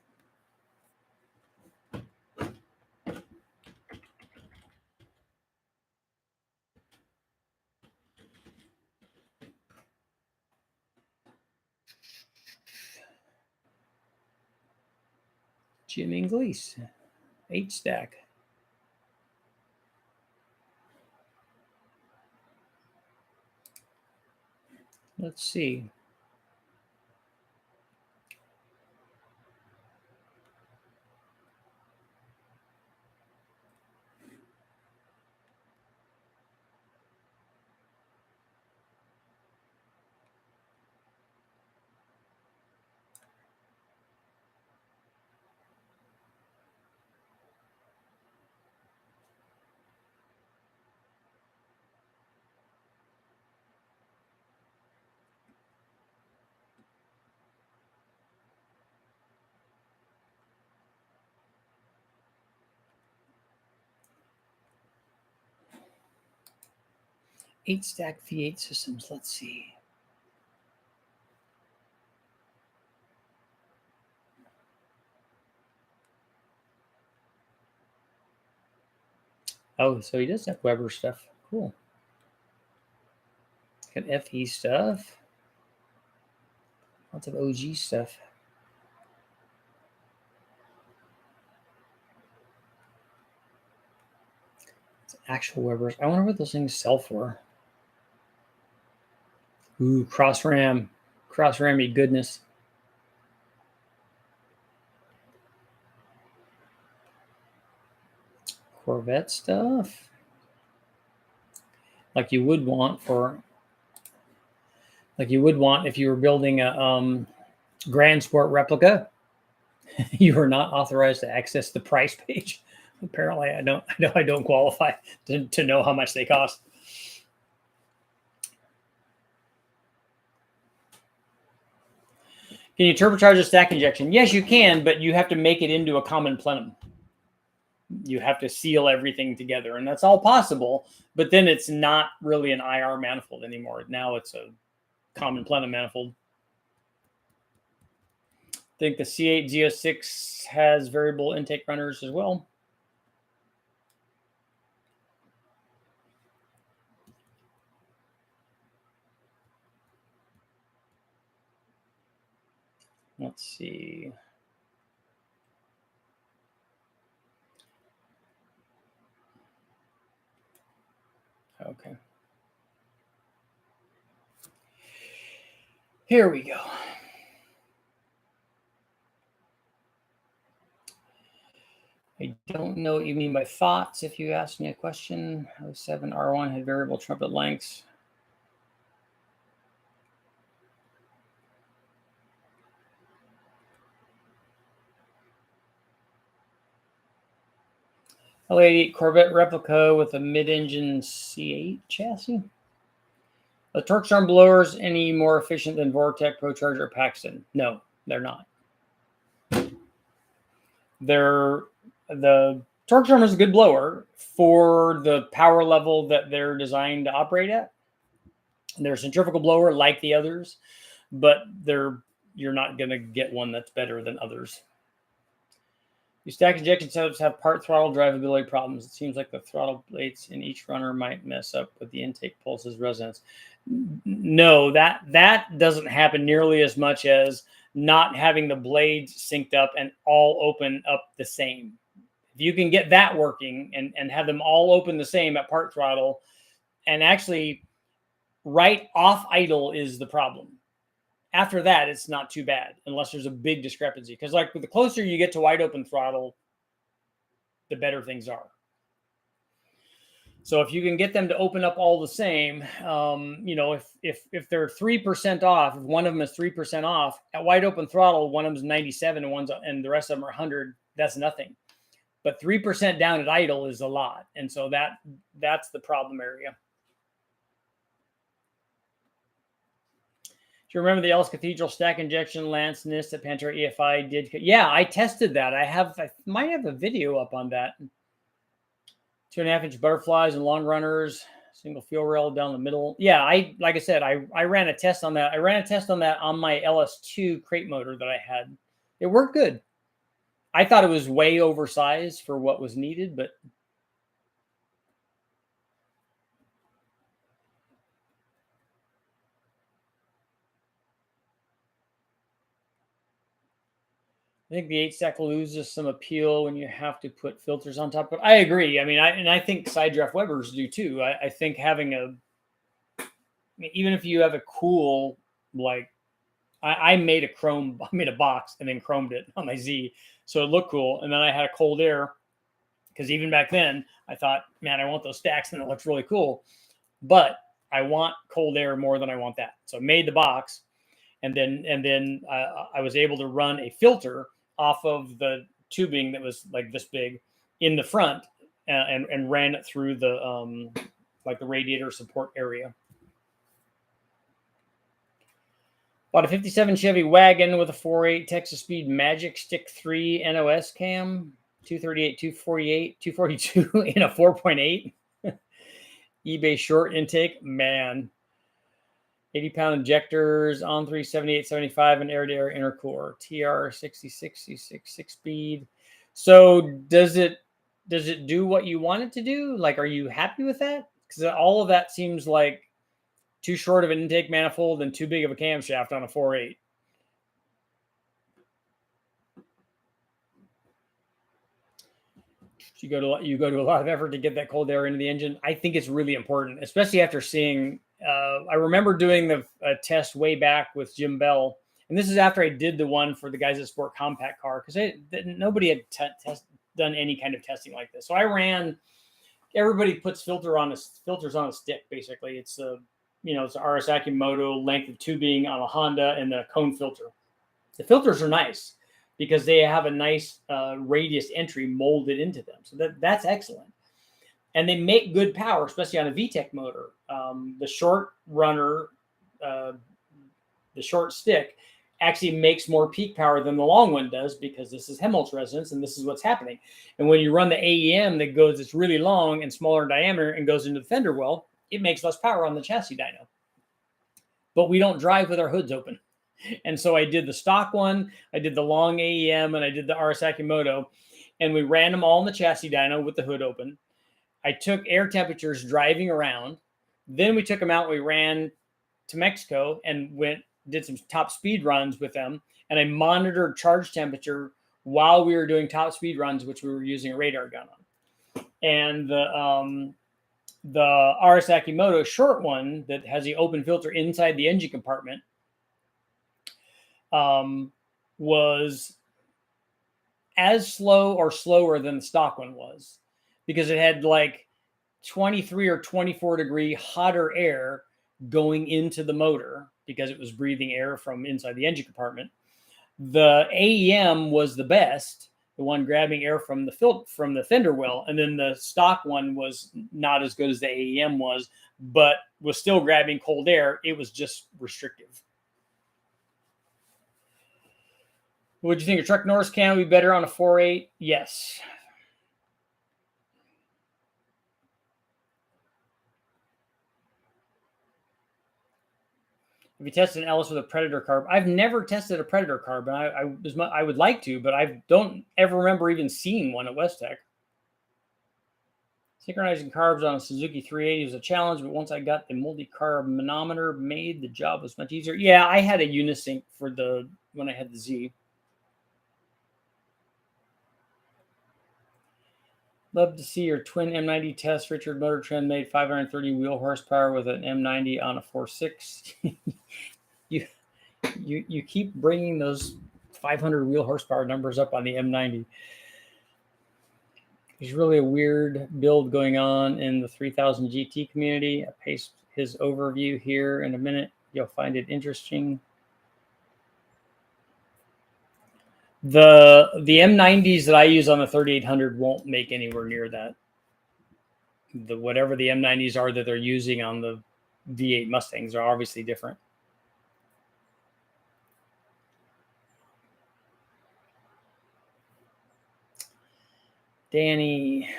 Jim Inglis, 8-stack. Let's see. Eight-stack V8 systems. Let's see. Oh, so he does have Weber stuff. Cool. Got FE stuff. Lots of OG stuff. It's actual Webers. I wonder what those things sell for. Ooh, cross ram. Cross rammy goodness. Corvette stuff. Like you would want if you were building a Grand Sport replica. You are not authorized to access the price page. Apparently, I don't qualify to know how much they cost. Can you turbocharge a stack injection? Yes, you can, but you have to make it into a common plenum. You have to seal everything together, and that's all possible. But then it's not really an IR manifold anymore. Now it's a common plenum manifold. I think the C8 Z06 has variable intake runners as well. Let's see. Okay. Here we go. I don't know what you mean by thoughts. If you ask me a question, 07 R1 had variable trumpet lengths. L88 Corvette replica with a mid-engine C8 chassis. The torque storm blowers any more efficient than Vortec, ProCharger, or Paxton? No, they're not. The torque storm is a good blower for the power level that they're designed to operate at. They're a centrifugal blower like the others, but you're not going to get one that's better than others. These stack injection setups have part throttle drivability problems. It seems like the throttle plates in each runner might mess up with the intake pulses resonance. No, that doesn't happen nearly as much as not having the blades synced up and all open up the same. If you can get that working and have them all open the same at part throttle, and actually right off idle is the problem. After that, it's not too bad unless there's a big discrepancy. Because like the closer you get to wide open throttle, the better things are. So if you can get them to open up all the same, if they're 3% off, if one of them is 3% off at wide open throttle, one of them is 97 and the rest of them are 100, that's nothing. But 3% down at idle is a lot. And so that's the problem area. Do you remember the Ellis Cathedral stack injection Lance NIST at Pantera EFI did? Yeah, I tested that. I might have a video up on that. 2.5-inch butterflies and long runners, single fuel rail down the middle. Yeah, like I said, I ran a test on that. I ran a test on that on my LS2 crate motor that I had. It worked good. I thought it was way oversized for what was needed, but I think the 8-stack loses some appeal when you have to put filters on top. But I agree. I mean, I think side draft Webers do too. I think having even if you have a cool, like I made a box and then chromed it on my Z, so it looked cool. And then I had a cold air because even back then I thought, man, I want those stacks and it looks really cool. But I want cold air more than I want that. So I made the box, and then I was able to run a filter off of the tubing that was like this big in the front and ran it through the like the radiator support area. Bought a 57 Chevy wagon with a 4.8 Texas Speed Magic Stick 3 NOS cam, 238, 248, 242 in a 4.8. eBay short intake, man. 80-pound injectors, on 378-75, and air-to-air intercooler, TR 6066 6-speed. So does it does it do what you want it to do? Like, are you happy with that? Because all of that seems like too short of an intake manifold and too big of a camshaft on a 4.8. You go to a lot of effort to get that cold air into the engine. I think it's really important, especially after seeing. I remember doing the test way back with Jim Bell, and this is after I did the one for the guys that sport compact car, because nobody had done any kind of testing like this. So I ran. Everybody puts filters on a stick. Basically, it's a it's an RS Akimoto length of tubing on a Honda and the cone filter. The filters are nice because they have a nice radius entry molded into them. So that's excellent. And they make good power, especially on a VTEC motor. The short runner, the short stick, actually makes more peak power than the long one does, because this is Helmholtz resonance and this is what's happening. And when you run the AEM it's really long and smaller in diameter and goes into the fender well, it makes less power on the chassis dyno. But we don't drive with our hoods open. And so I did the stock one, I did the long AEM, and I did the RS Akimoto, and we ran them all in the chassis dyno with the hood open. I took air temperatures driving around. Then we took them out. We ran to Mexico and did some top speed runs with them. And I monitored charge temperature while we were doing top speed runs, which we were using a radar gun on. And the RS Akimoto short one that has the open filter inside the engine compartment was as slow or slower than the stock one was, because it had like 23 or 24 degree hotter air going into the motor because it was breathing air from inside the engine compartment. The AEM was the best, the one grabbing air from the fender well, and then the stock one was not as good as the AEM was, but was still grabbing cold air. It was just restrictive. Would you think a truck Norris can be better on a 4.8? Yes. Have you tested an Ellis with a Predator carb? I've never tested a Predator carb, and I would like to, but I don't ever remember even seeing one at West Tech. Synchronizing carbs on a Suzuki 380 was a challenge, but once I got the multi-carb manometer made, the job was much easier. Yeah, I had a Unisync when I had the Z. Love to see your twin M90 test. Richard Motor Trend made 530 wheel horsepower with an M90 on a 4.6. you keep bringing those 500 wheel horsepower numbers up on the M90. There's really a weird build going on in the 3000 GT community. I paste his overview here in a minute. You'll find it interesting. The M90s that I use on the 3800 won't make anywhere near that. Whatever the M90s are that they're using on the V8 Mustangs are obviously different. Danny.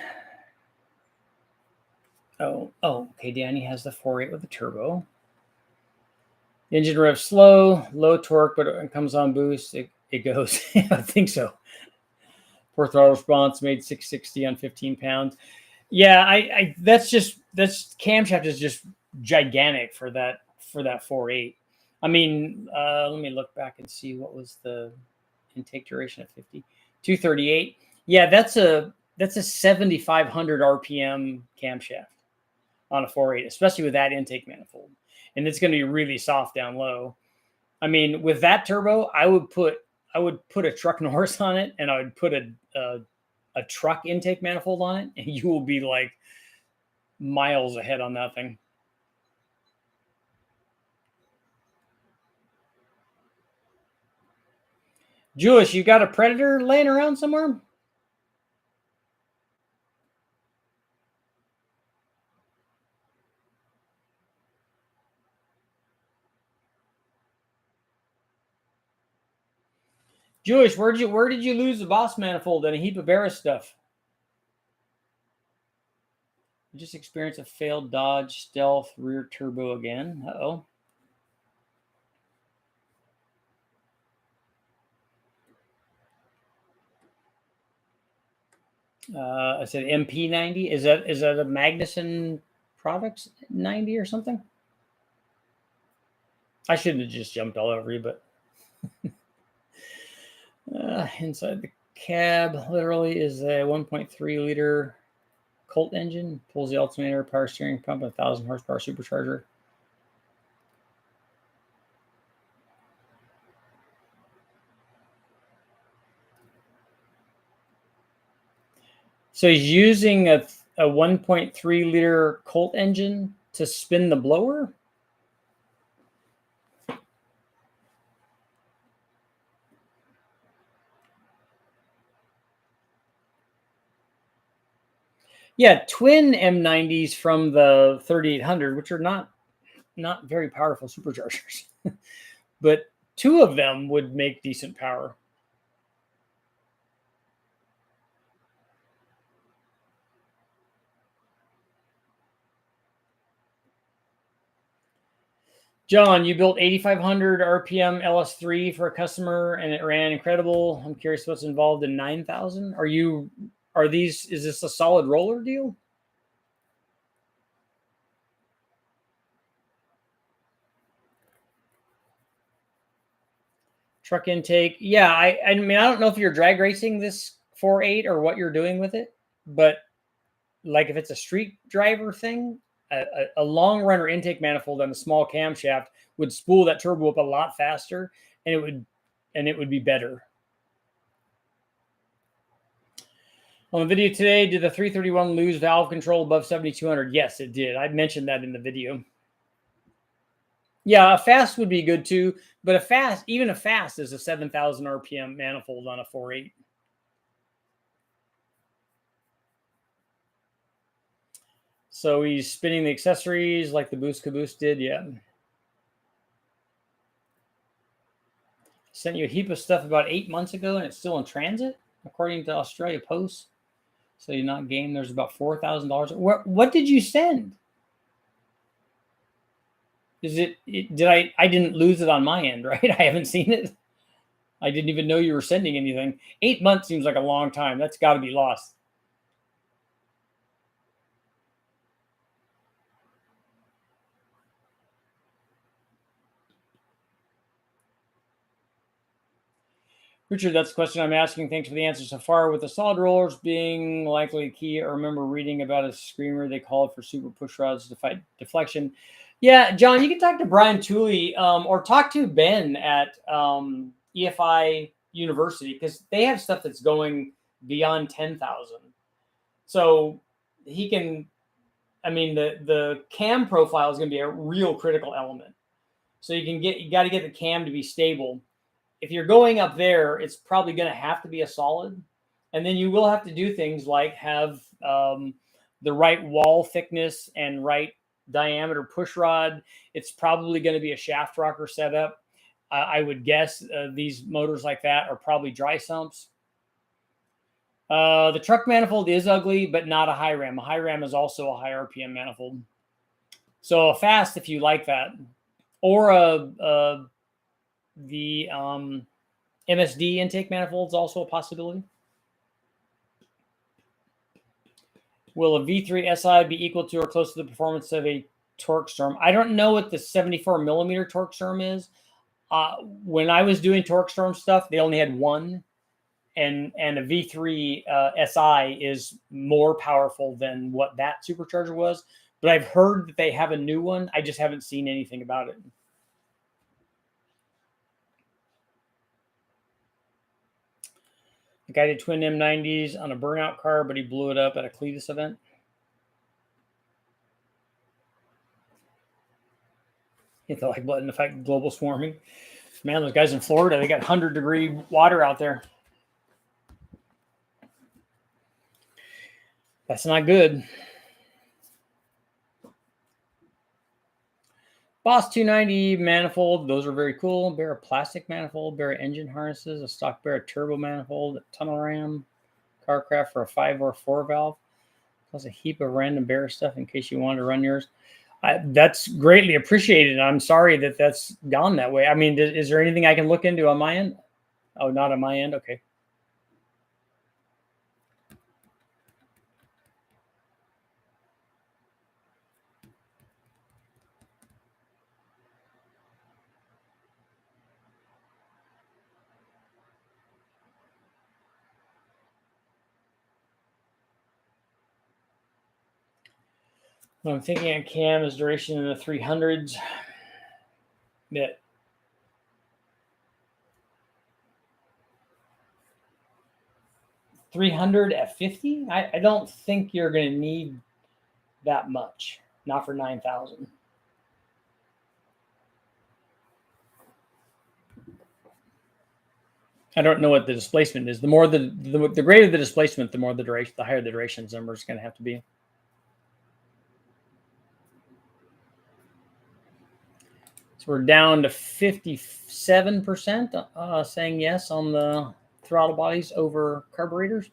Oh, okay. Danny has the 4.8 with the turbo. The engine revs slow, low torque, but it comes on boost. It goes. I think so. Poor throttle response, made 660 on 15 pounds. Yeah, that's camshaft is just gigantic for that 4.8. I mean, let me look back and see what was the intake duration of 50. 238. Yeah, that's a 7,500 RPM camshaft on a 4.8, especially with that intake manifold. And it's going to be really soft down low. I mean, with that turbo, I would put a truck Norris on it, and I would put a truck intake manifold on it, and you will be like miles ahead on that thing. Jewish, you got a Predator laying around somewhere? Jewish, where did you lose the Boss manifold and a heap of Barris stuff? You just experienced a failed Dodge Stealth rear turbo again. Uh-oh. I said MP90. Is that a Magnuson Products 90 or something? I shouldn't have just jumped all over you, but inside the cab literally is a 1.3 liter Colt engine. Pulls the alternator, power steering pump, 1,000 horsepower supercharger. So he's using a 1.3 liter Colt engine to spin the blower. Yeah, twin M90s from the 3800, which are not very powerful superchargers, but two of them would make decent power. John, you built 8,500 RPM LS3 for a customer and it ran incredible. I'm curious what's involved in 9,000. Is this a solid roller deal? Truck intake. Yeah, I mean, I don't know if you're drag racing this 4.8 or what you're doing with it, but like if it's a street driver thing, a long runner intake manifold on a small camshaft would spool that turbo up a lot faster, and it would be better. On the video today, did the 331 lose valve control above 7,200? Yes, it did. I mentioned that in the video. Yeah, a fast would be good too, but even a fast is a 7,000 RPM manifold on a 4.8. So he's spinning the accessories like the Boost Caboose did. Yeah. Sent you a heap of stuff about 8 months ago, and it's still in transit, according to Australia Post. So you're not game. There's about $4,000. What did you send? I didn't lose it on my end, right? I haven't seen it. I didn't even know you were sending anything. 8 months seems like a long time. That's got to be lost. Richard, that's the question I'm asking. Thanks for the answer so far. With the solid rollers being likely key, I remember reading about a screamer they called for super push rods to fight deflection. Yeah, John, you can talk to Brian Tooley or talk to Ben at EFI University because they have stuff that's going beyond 10,000. So he can, I mean, the cam profile is going to be a real critical element. So you got to get the cam to be stable. If you're going up there, it's probably going to have to be a solid. And then you will have to do things like have the right wall thickness and right diameter push rod. It's probably going to be a shaft rocker setup. I would guess these motors like that are probably dry sumps. The truck manifold is ugly, but not a high ram. A high ram is also a high RPM manifold. So a fast if you like that. Or the MSD intake manifold is also a possibility. Will a V3 SI be equal to or close to the performance of a torque storm? I don't know what the 74 millimeter torque storm is. When I was doing torque storm stuff, they only had one, and a V3 SI is more powerful than what that supercharger was. But I've heard that they have a new one. I just haven't seen anything about it. The guy did twin M90s on a burnout car, but he blew it up at a Cletus event. Hit the like button, affect global swarming. Man, those guys in Florida, they got 100-degree water out there. That's not good. Boss 290 manifold, those are very cool. Bear plastic manifold, Bear engine harnesses, a stock Bear turbo manifold, a tunnel ram, Carcraft for a 5 or 4 valve, plus a heap of random Bear stuff in case you wanted to run yours. That's greatly appreciated. I'm sorry that that's gone that way. I mean, is there anything I can look into on my end? Oh, not on my end? Okay. What I'm thinking on cam is duration in the 300s. That 300 at 50? I don't think you're going to need that much. Not for 9,000. I don't know what the displacement is. The more the greater the displacement, the more the duration, the higher the durations number is going to have to be. So we're down to 57% saying yes on the throttle bodies over carburetors.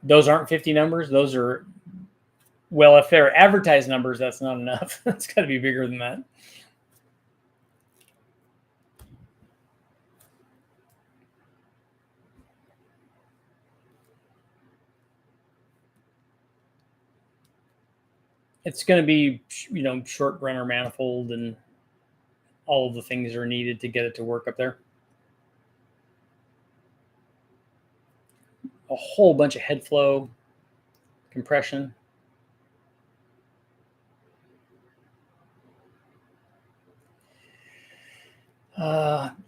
Those aren't 50 numbers. Those are, well, if they're advertised numbers, that's not enough. It's got to be bigger than that. It's going to be, short Brenner manifold and all of the things that are needed to get it to work up there. A whole bunch of head flow, compression.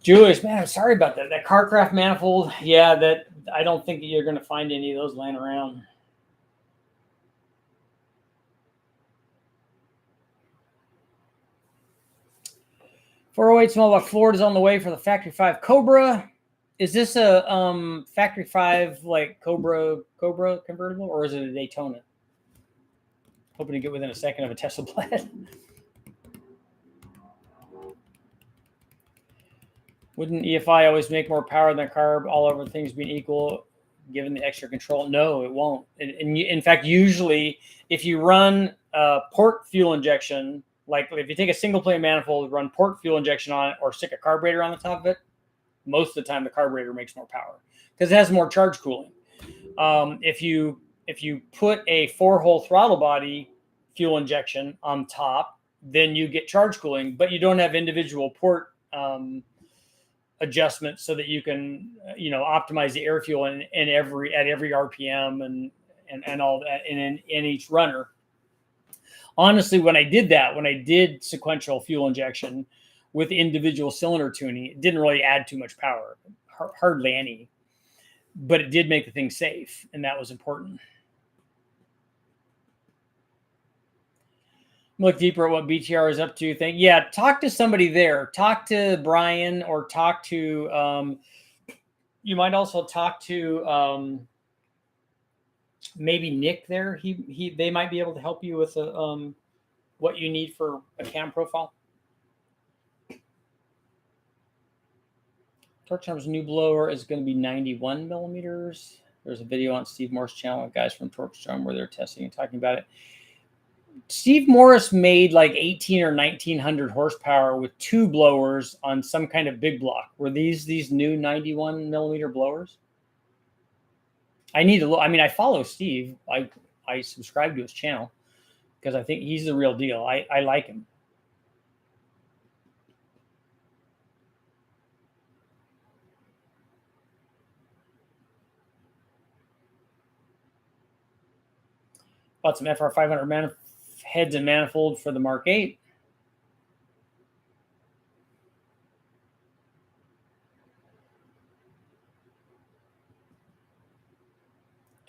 Julius, man, I'm sorry about that. That Carcraft manifold, yeah, that I don't think you're going to find any of those laying around. .408 small block Ford is on the way for the Factory 5 Cobra. Is this a Factory 5 like Cobra convertible, or is it a Daytona? Hoping to get within a second of a Tesla Plaid. Wouldn't EFI always make more power than carb, all over things being equal, given the extra control? No, it won't. And in fact, usually, if you run port fuel injection, like if you take a single plane manifold, run port fuel injection on it, or stick a carburetor on the top of it, most of the time the carburetor makes more power because it has more charge cooling. If you put a 4-hole throttle body fuel injection on top, then you get charge cooling, but you don't have individual port adjustments so that you can optimize the air fuel at every RPM and all that in each runner. Honestly, when I did sequential fuel injection with individual cylinder tuning, it didn't really add too much power, hardly any, but it did make the thing safe, and that was important. Look deeper at what BTR is up to. Talk to somebody there. Talk to Brian, or talk to you might also talk to maybe Nick there. They might be able to help you with what you need for a cam profile. Torque-Storm's new blower is going to be 91 millimeters. There's a video on Steve Moore's channel with guys from Torque-Storm where they're testing and talking about it. Steve Morris made like 18 or 1900 horsepower with 2 blowers on some kind of big block. Were these new 91 millimeter blowers? I need to look. I mean, I follow Steve. I subscribe to his channel because I think he's the real deal. I like him. Bought some FR 500 heads and manifold for the Mark 8.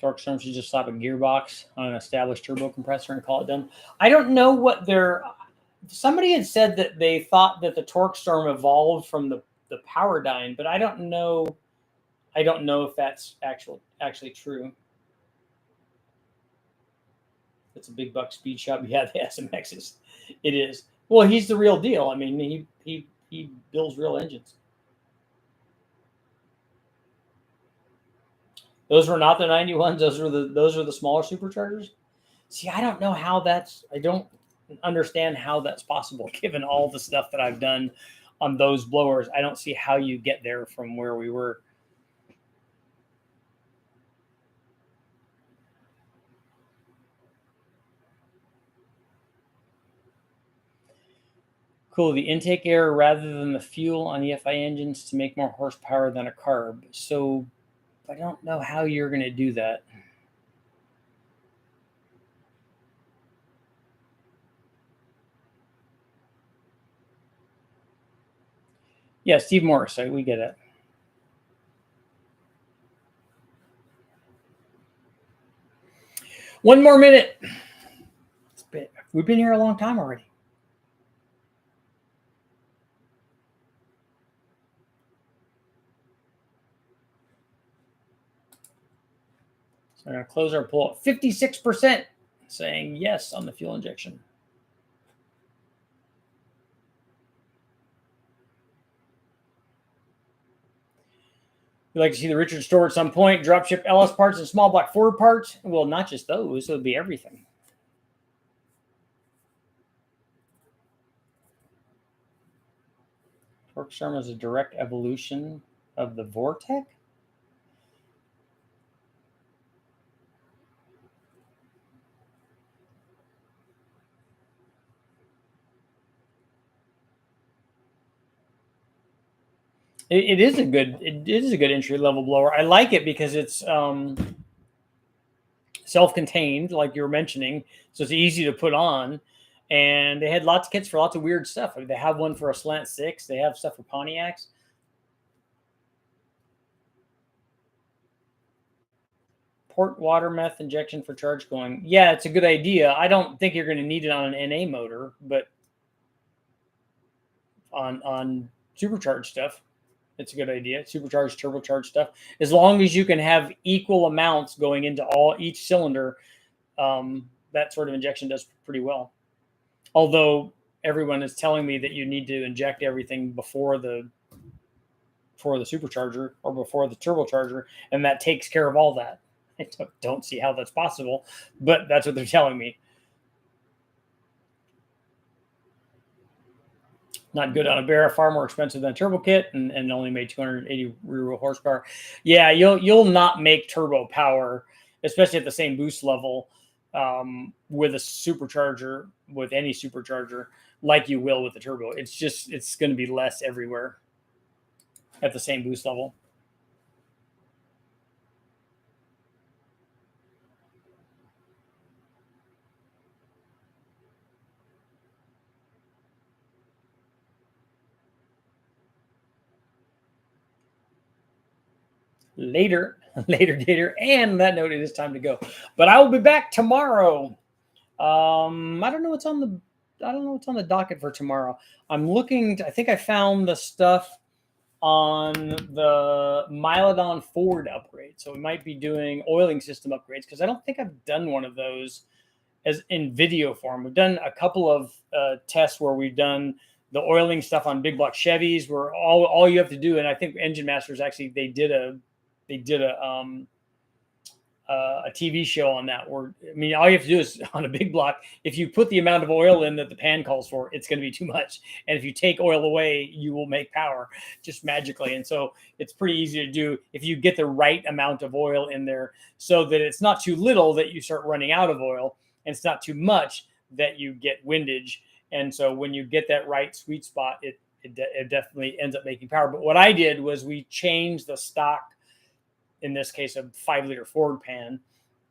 Torque-Storm should just slap a gearbox on an established turbo compressor and call it done. I don't know what somebody had said that they thought that the Torque-Storm evolved from the Powerdyne, but I don't know if that's actually true. It's a big buck speed shop. Yeah, the SMXs. It is. Well, he's the real deal. I mean, he builds real engines. Those were not the 91s. Those are the smaller superchargers. See, I don't know how I don't understand how that's possible, given all the stuff that I've done on those blowers. I don't see how you get there from where we were. Cool the intake air rather than the fuel on EFI engines to make more horsepower than a carb. So I don't know how you're going to do that. Yeah, Steve Morris, we get it. One more minute. We've been here a long time already. So I'm going to close our poll at 56%, saying yes on the fuel injection. We'd like to see the Richard store at some point, dropship LS parts and small block Ford parts. Well, not just those, it would be everything. Torque Storm is a direct evolution of the Vortec. It is a good entry level blower. I like it because it's self-contained, like you were mentioning, so it's easy to put on. And they had lots of kits for lots of weird stuff. They have one for a Slant 6. They have stuff for Pontiacs. Port water meth injection for charge going. Yeah, it's a good idea. I don't think you're going to need it on an NA motor, but on supercharged stuff, it's a good idea. Supercharged, turbocharged stuff. As long as you can have equal amounts going into each cylinder, that sort of injection does pretty well. Although everyone is telling me that you need to inject everything before the supercharger or before the turbocharger, and that takes care of all that. I don't see how that's possible, but that's what they're telling me. Not good on a Barra, far more expensive than a turbo kit, and only made 280 rear wheel horsepower. Yeah, you'll not make turbo power, especially at the same boost level, with a supercharger, with any supercharger, like you will with the turbo. It's going to be less everywhere at the same boost level. Later, Dater. And on that note, it is time to go. But I will be back tomorrow. I don't know what's on the docket for tomorrow. I'm looking. I think I found the stuff on the Milodon Ford upgrade. So we might be doing oiling system upgrades because I don't think I've done one of those as in video form. We've done a couple of tests where we've done the oiling stuff on big block Chevys, where all you have to do, and I think Engine Masters actually they did a TV show on that. Where I mean, all you have to do is on a big block, if you put the amount of oil in that the pan calls for, it's going to be too much, and if you take oil away, you will make power just magically. And so it's pretty easy to do if you get the right amount of oil in there, so that it's not too little that you start running out of oil, and it's not too much that you get windage. And so when you get that right sweet spot, it definitely ends up making power. But what I did was we changed the stock, in this case, a 5-liter Ford pan,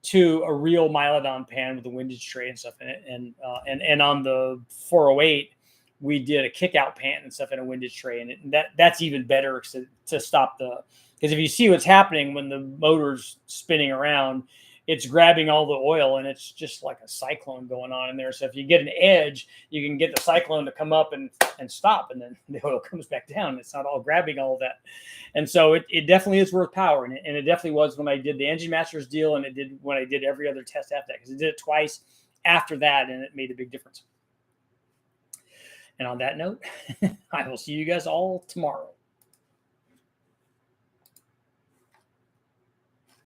to a real Milodon pan with a windage tray and stuff in it. And on the 408, we did a kick-out pan and stuff in a windage tray. And that's even better to stop because if you see what's happening when the motor's spinning around, it's grabbing all the oil, and it's just like a cyclone going on in there. So if you get an edge, you can get the cyclone to come up and stop, and then the oil comes back down. It's not all grabbing all of that. And so it definitely is worth power. And it definitely was when I did the Engine Masters deal, and it did when I did every other test after that, because I did it twice after that, and it made a big difference. And on that note, I will see you guys all tomorrow.